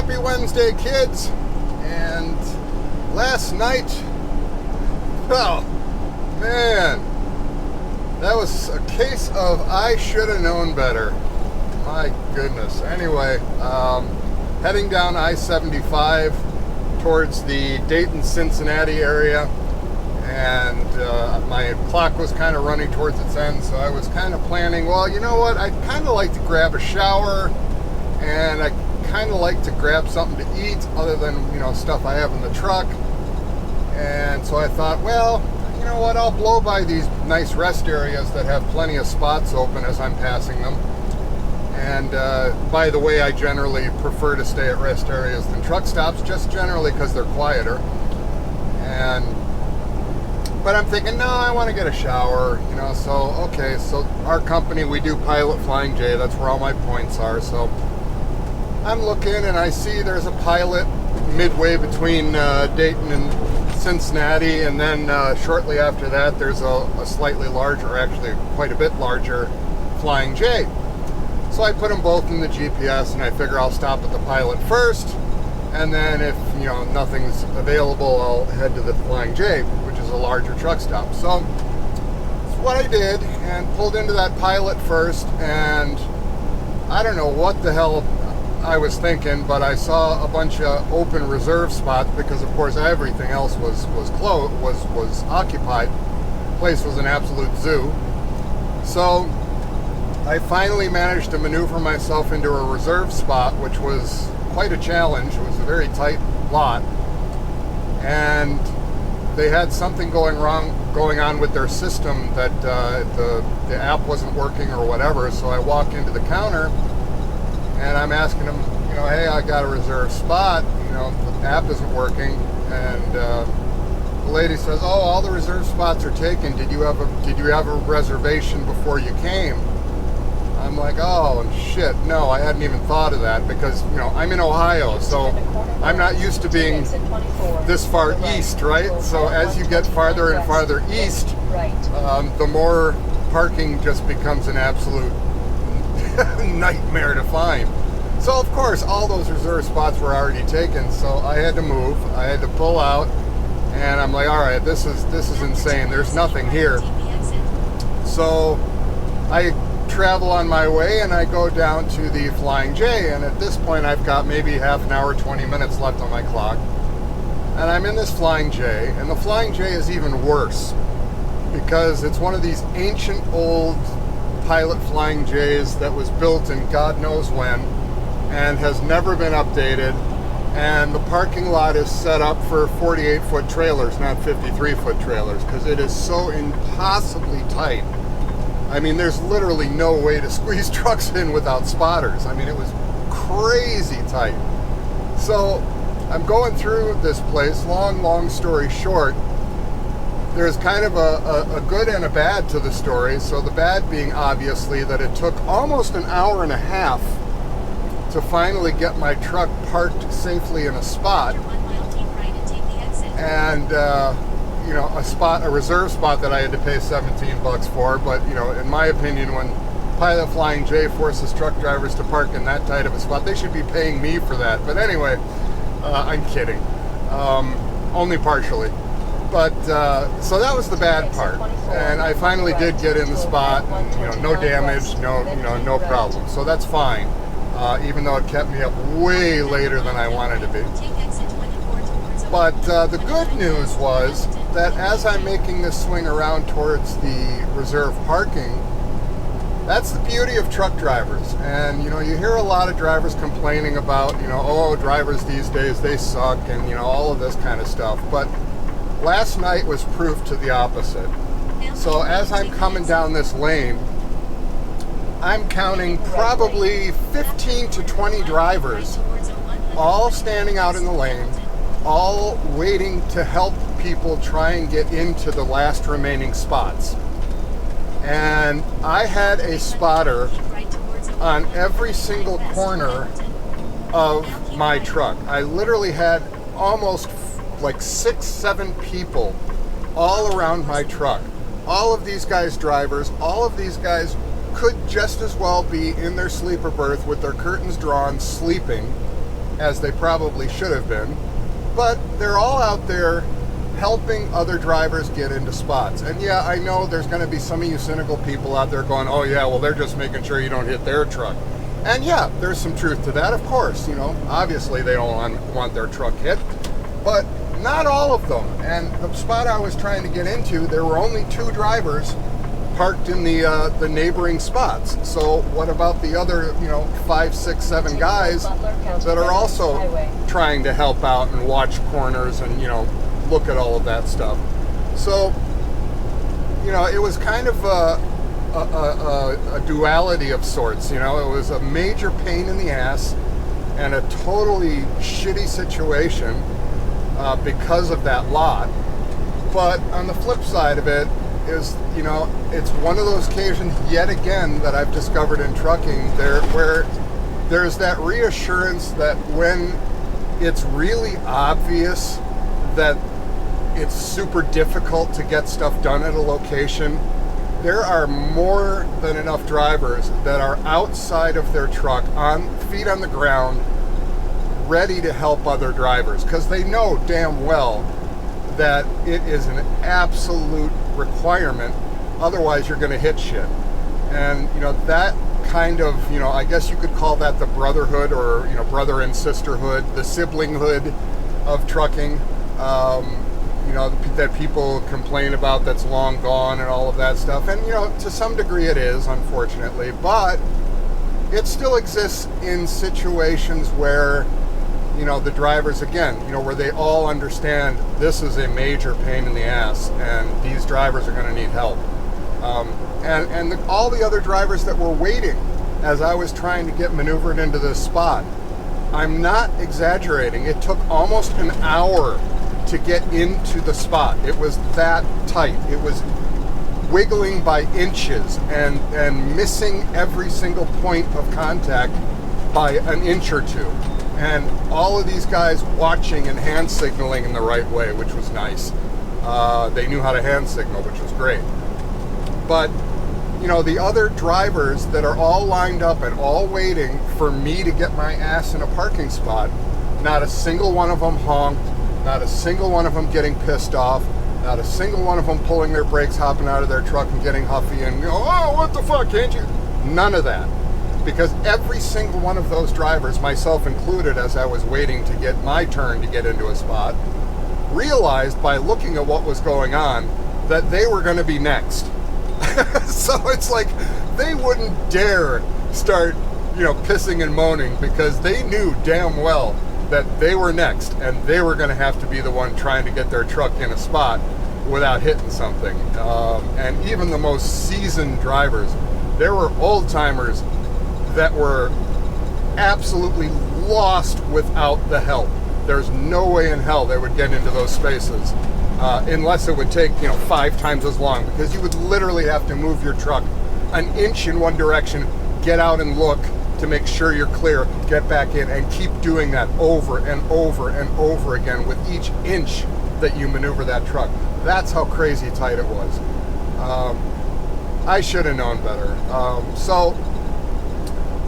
Happy Wednesday, kids. And last night, oh man, that was a case of I should have known better. My goodness. Anyway, heading down I-75 towards the Dayton-Cincinnati area, and my clock was kind of running towards its end, so I was kind of planning, well, you know what, I'd kind of like to grab a shower, and I kind of like to grab something to eat other than, you know, stuff I have in the truck. And so I thought, well, you know what, I'll blow by these nice rest areas that have plenty of spots open as I'm passing them. And by the way, I generally prefer to stay at rest areas than truck stops, just generally because they're quieter. But I'm thinking, no, I want to get a shower, you know. So okay, so our company, we do Pilot Flying J, that's where all my points are. So I'm looking and I see there's a Pilot midway between Dayton and Cincinnati, and then shortly after that there's a slightly larger, actually quite a bit larger, Flying J. So I put them both in the GPS and I figure I'll stop at the Pilot first, and then if, you know, nothing's available, I'll head to the Flying J, which is a larger truck stop. So that's what I did, and pulled into that Pilot first, and I don't know what the hell I was thinking, but I saw a bunch of open reserve spots because, of course, everything else was closed, was occupied. The place was an absolute zoo. So I finally managed to maneuver myself into a reserve spot, which was quite a challenge. It was a very tight lot, and they had something going on with their system, that the app wasn't working or whatever. So I walk into the counter and I'm asking them, you know, hey, I got a reserved spot, you know, the app isn't working. And the lady says, oh, all the reserved spots are taken. Did you have a reservation before you came? I'm like, oh shit, no, I hadn't even thought of that, because, you know, I'm in Ohio, so I'm not used to being this far east, right? So as you get farther and farther east, the more parking just becomes an absolute nightmare to find. So of course all those reserve spots were already taken, so I had to move, I had to pull out, and I'm like, all right, this is insane, there's nothing here. So I travel on my way and I go down to the Flying J, and at this point I've got maybe half an hour, 20 minutes left on my clock, and I'm in this Flying J, and the Flying J is even worse because it's one of these ancient old Pilot Flying J's that was built in God knows when and has never been updated, and the parking lot is set up for 48-foot trailers, not 53-foot trailers, because it is so impossibly tight. I mean, there's literally no way to squeeze trucks in without spotters. I mean, it was crazy tight. So I'm going through this place, long story short, there's kind of a good and a bad to the story. So the bad being obviously that it took almost an hour and a half to finally get my truck parked safely in a spot. And you know, a reserve spot that I had to pay $17 for. But, you know, in my opinion, when Pilot Flying J forces truck drivers to park in that tight of a spot, they should be paying me for that. But anyway, I'm kidding. Only partially. But so that was the bad part, and I finally did get in the spot, and, you know, no damage, no problem. So that's fine, even though it kept me up way later than I wanted to be. But the good news was that as I'm making this swing around towards the reserve parking, that's the beauty of truck drivers. And, you know, you hear a lot of drivers complaining about, you know, oh, drivers these days, they suck, and, you know, all of this kind of stuff. But last night was proof to the opposite. So as I'm coming down this lane, I'm counting probably 15 to 20 drivers, all standing out in the lane, all waiting to help people try and get into the last remaining spots. And I had a spotter on every single corner of my truck. I literally had almost like 6-7 people all around my truck. All of these guys drivers, all of these guys could just as well be in their sleeper berth with their curtains drawn, sleeping. as they probably should have been, but they're all out there helping other drivers get into spots. And yeah, I know there's going to be some of you cynical people out there going, oh yeah, well, they're just making sure you don't hit their truck. And yeah, there's some truth to that, of course. Obviously they don't want their truck hit, but not all of them. And the spot I was trying to get into, there were only 2 drivers parked in the neighboring spots. So what about the other 5, 6, 7 guys that are also trying to help out and watch corners and look at all of that stuff? So it was kind of a duality of sorts. It was a major pain in the ass and a totally shitty situation because of that lot. But on the flip side of it is, it's one of those occasions yet again that I've discovered in trucking where there's that reassurance that when it's really obvious that it's super difficult to get stuff done at a location, there are more than enough drivers that are outside of their truck, on feet on the ground, ready to help other drivers, because they know damn well that it is an absolute requirement, otherwise you're going to hit shit. And that kind of, I guess you could call that the brotherhood, or brother and sisterhood, the siblinghood of trucking, that people complain about, that's long gone and all of that stuff. And to some degree it is, unfortunately, but it still exists in situations where the drivers, again, where they all understand this is a major pain in the ass and these drivers are going to need help. All the other drivers that were waiting as I was trying to get maneuvered into this spot, I'm not exaggerating, it took almost an hour to get into the spot. It was that tight. It was wiggling by inches and missing every single point of contact by an inch or two. And all of these guys watching and hand signaling in the right way, which was nice. They knew how to hand signal, which was great. But, the other drivers that are all lined up and all waiting for me to get my ass in a parking spot, not a single one of them honked, not a single one of them getting pissed off, not a single one of them pulling their brakes, hopping out of their truck and getting huffy and, oh, what the fuck, can't you? None of that. Because every single one of those drivers, myself included, as I was waiting to get my turn to get into a spot, realized by looking at what was going on that they were going to be next. So it's like they wouldn't dare start, pissing and moaning, because they knew damn well that they were next and they were going to have to be the one trying to get their truck in a spot without hitting something. And even the most seasoned drivers, there were old timers that were absolutely lost without the help. There's no way in hell they would get into those spaces unless it would take 5 times as long, because you would literally have to move your truck an inch in one direction, get out and look to make sure you're clear, get back in, and keep doing that over and over and over again with each inch that you maneuver that truck. That's how crazy tight it was. I should have known better. So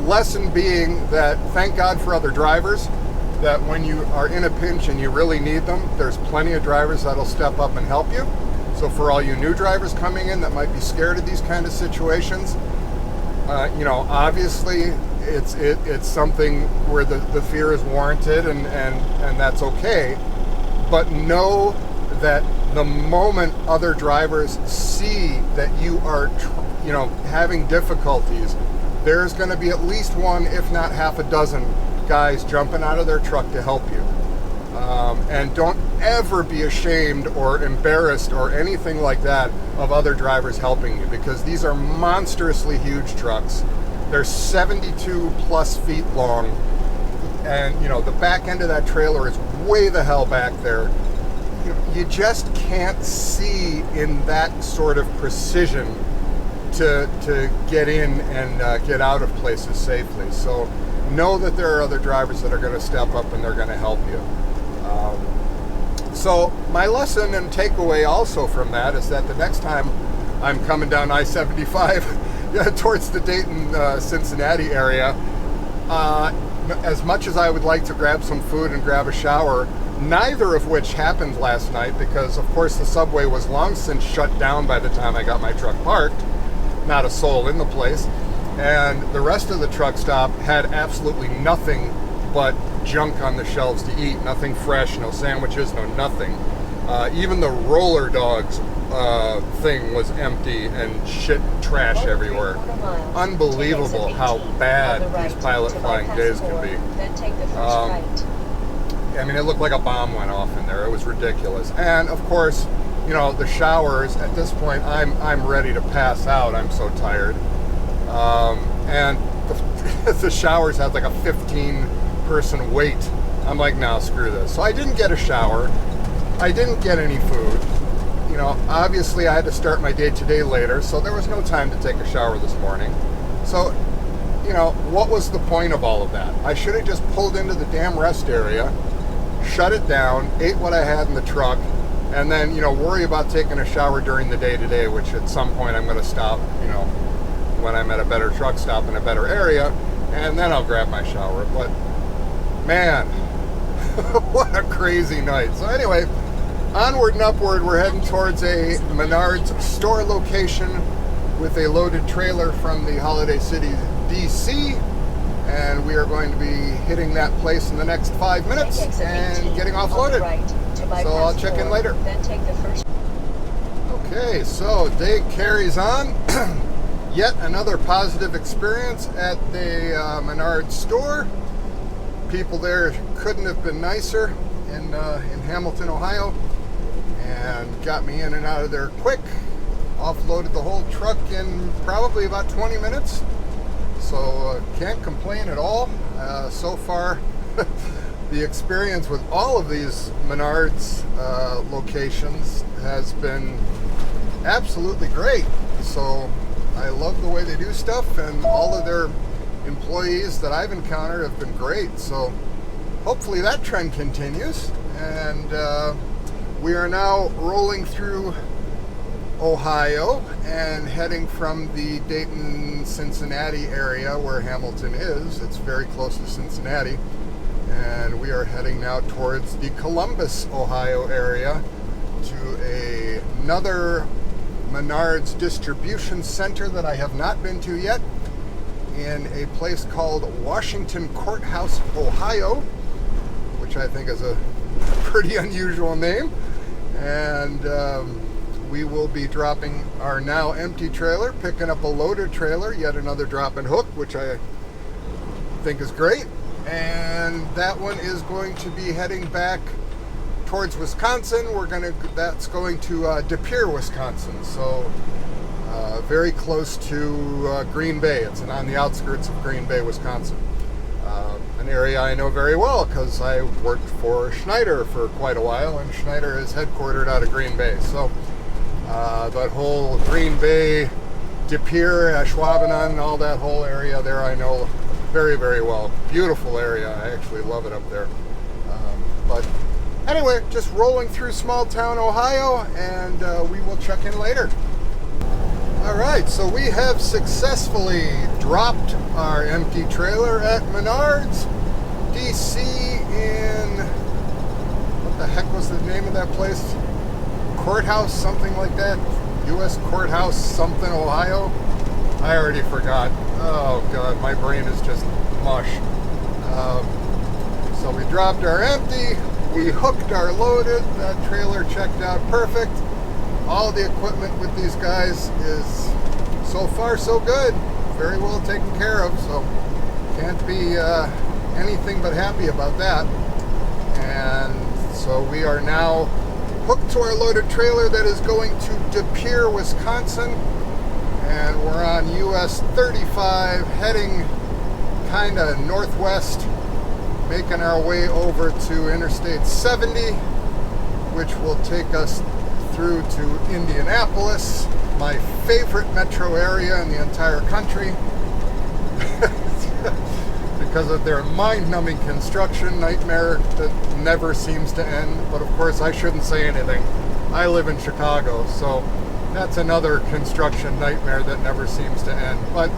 lesson being that thank God for other drivers, that when you are in a pinch and you really need them, there's plenty of drivers that'll step up and help you. So for all you new drivers coming in that might be scared of these kind of situations, obviously it's something where the fear is warranted and that's okay. But know that the moment other drivers see that you are, having difficulties, there's going to be at least one, if not half a dozen, guys jumping out of their truck to help you. And don't ever be ashamed or embarrassed or anything like that of other drivers helping you, because these are monstrously huge trucks. They're 72 plus feet long, and the back end of that trailer is way the hell back there. You just can't see in that sort of precision to get in and get out of places safely. So know that there are other drivers that are going to step up and they're going to help you. So my lesson and takeaway also from that is that the next time I'm coming down I-75 towards the Dayton, Cincinnati area, as much as I would like to grab some food and grab a shower, neither of which happened last night because, of course, the subway was long since shut down by the time I got my truck parked. Not a soul in the place. And the rest of the truck stop had absolutely nothing but junk on the shelves to eat. Nothing fresh, no sandwiches, no nothing. Even the roller dogs thing was empty and shit trash everywhere. Unbelievable how bad these pilot flying days can be. I mean, it looked like a bomb went off in there. It was ridiculous. And of course, you know, the showers, at this point, I'm ready to pass out. I'm so tired. And the showers had like a 15-person wait. I'm like, no, screw this. So I didn't get a shower. I didn't get any food. You know, obviously I had to start my day today later, so there was no time to take a shower this morning. So, you know, what was the point of all of that? I should have just pulled into the damn rest area, shut it down, ate what I had in the truck, and then, you know, worry about taking a shower during the day today, which at some point I'm going to stop, you know, when I'm at a better truck stop in a better area, and then I'll grab my shower. But, man, what a crazy night. So anyway, onward and upward, we're heading towards a Menards store location with a loaded trailer from the Holiday City, DC, and we are going to be hitting that place in the next 5 minutes and getting offloaded. So I'll check in later. Okay, so day carries on. Yet another positive experience at the Menards store. People there couldn't have been nicer in Hamilton, Ohio, and got me in and out of there quick. Offloaded the whole truck in probably about 20 minutes. So can't complain at all. So far, the experience with all of these Menards locations has been absolutely great. So I love the way they do stuff, and all of their employees that I've encountered have been great. So hopefully that trend continues. And we are now rolling through Ohio and heading from the Dayton, Cincinnati area where Hamilton is. It's very close to Cincinnati. And we are heading now towards the Columbus, Ohio area to another Menards distribution center that I have not been to yet, in a place called Washington Courthouse, Ohio, which I think is a pretty unusual name. And we will be dropping our now empty trailer, picking up a loaded trailer, yet another drop and hook, which I think is great. And that one is going to be heading back towards Wisconsin. That's going to De Pere, Wisconsin. So very close to Green Bay. It's on the outskirts of Green Bay, Wisconsin. An area I know very well because I worked for Schneider for quite a while, and Schneider is headquartered out of Green Bay. So that whole Green Bay, De Pere, Ashwaubenon, all that whole area there I know very, very well. Beautiful area. I actually love it up there. But anyway, just rolling through small town Ohio, and we will check in later. Alright, so we have successfully dropped our empty trailer at Menards, DC in, what the heck was the name of that place? Courthouse, something like that? U.S. Courthouse, something, Ohio? I already forgot. Oh God, my brain is just mush. So we dropped our empty, we hooked our loaded, that trailer checked out perfect. All the equipment with these guys is so far so good, very well taken care of, so can't be anything but happy about that. And so we are now hooked to our loaded trailer that is going to De Pere, Wisconsin, and we're on US 35 heading kind of northwest, making our way over to Interstate 70, which will take us through to Indianapolis, my favorite metro area in the entire country, because of their mind-numbing construction nightmare that never seems to end. But of course, I shouldn't say anything. I live in Chicago, so that's another construction nightmare that never seems to end. But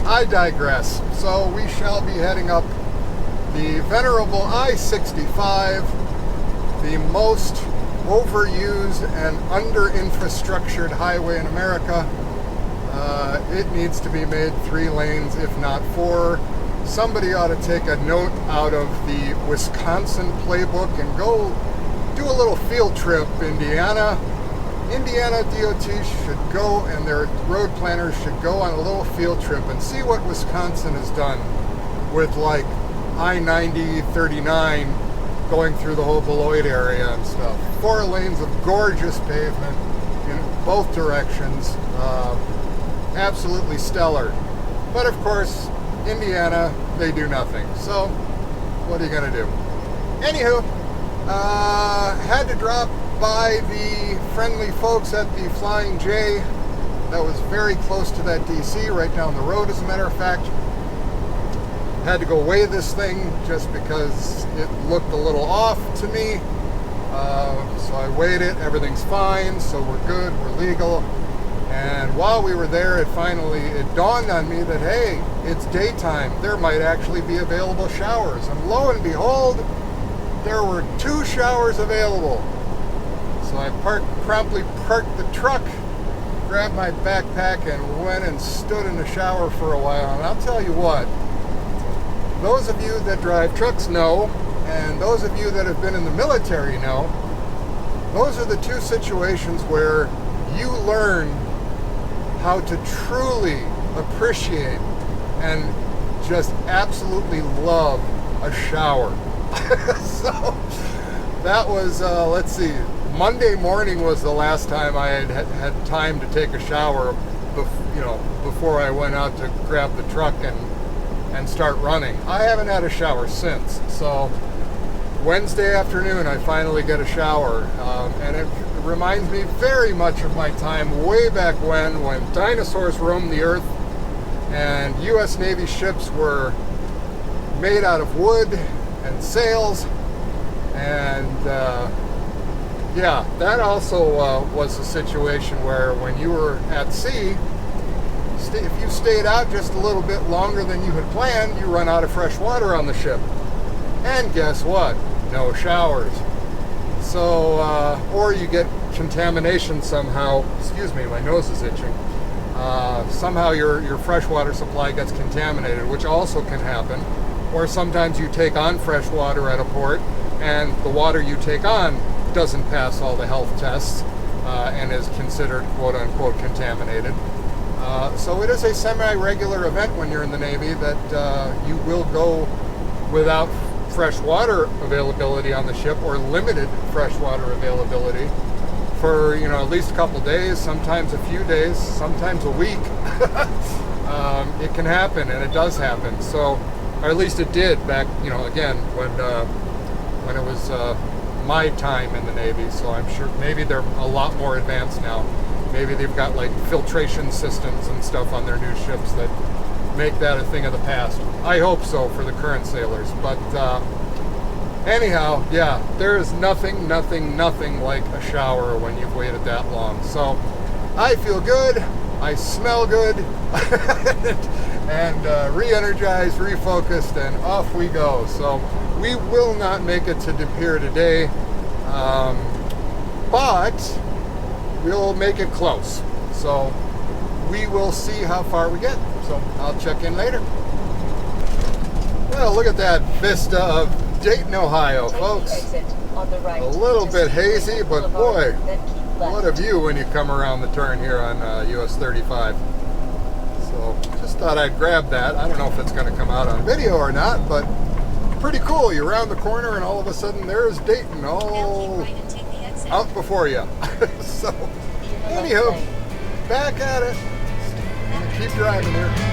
I digress. So we shall be heading up the venerable I-65, the most overused and under-infrastructured highway in America. It needs to be made 3 lanes, if not 4. Somebody ought to take a note out of the Wisconsin playbook and go do a little field trip. Indiana DOT should go, and their road planners should go on a little field trip and see what Wisconsin has done with like I-90, 39 going through the whole Beloit area and stuff. 4 lanes of gorgeous pavement in both directions. Absolutely stellar. But of course, Indiana, they do nothing. So, what are you going to do? Anywho, had to drop by the friendly folks at the Flying J. That was very close to that DC, right down the road, as a matter of fact. Had to go weigh this thing just because it looked a little off to me. So I weighed it, everything's fine, so we're good, we're legal. And while we were there, it dawned on me that, hey, it's daytime. There might actually be available showers. And lo and behold, there were 2 showers available. So I promptly parked the truck, grabbed my backpack, and went and stood in the shower for a while. And I'll tell you what, those of you that drive trucks know, and those of you that have been in the military know, those are the 2 situations where you learn how to truly appreciate and just absolutely love a shower. So that was, let's see, Monday morning was the last time I had time to take a shower, before I went out to grab the truck and start running. I haven't had a shower since. So Wednesday afternoon, I finally get a shower, and it reminds me very much of my time way back when dinosaurs roamed the earth and U.S. Navy ships were made out of wood and sails. And yeah, that also was a situation where when you were at sea, if you stayed out just a little bit longer than you had planned, you run out of fresh water on the ship. And guess what? No showers. So, or you get contamination somehow. Excuse me, my nose is itching. Somehow your freshwater supply gets contaminated, which also can happen. Or sometimes you take on fresh water at a port, and the water you take on doesn't pass all the health tests and is considered quote-unquote contaminated. So it is a semi-regular event when you're in the Navy that you will go without fresh water availability on the ship, or limited freshwater availability for at least a couple days, sometimes a few days, sometimes a week. It can happen, and it does happen. So, or at least it did back again when it was my time in the Navy. So I'm sure maybe they're a lot more advanced now. Maybe they've got like filtration systems and stuff on their new ships that make that a thing of the past. I hope so for the current sailors. But anyhow, yeah, there is nothing like a shower when you've waited that long. So I feel good, I smell good, and re-energized, refocused, and off we go. So we will not make it to De Pere today, but we'll make it close. So we will see how far we get. So I'll check in later. Well, look at that vista of Dayton, Ohio, folks. A little bit hazy, but boy, what a view when you come around the turn here on US 35. So just thought I'd grab that. I don't know if it's going to come out on video or not, but pretty cool. You round the corner and all of a sudden there's Dayton all out before you. So anywho, back at it. I'm gonna keep driving here.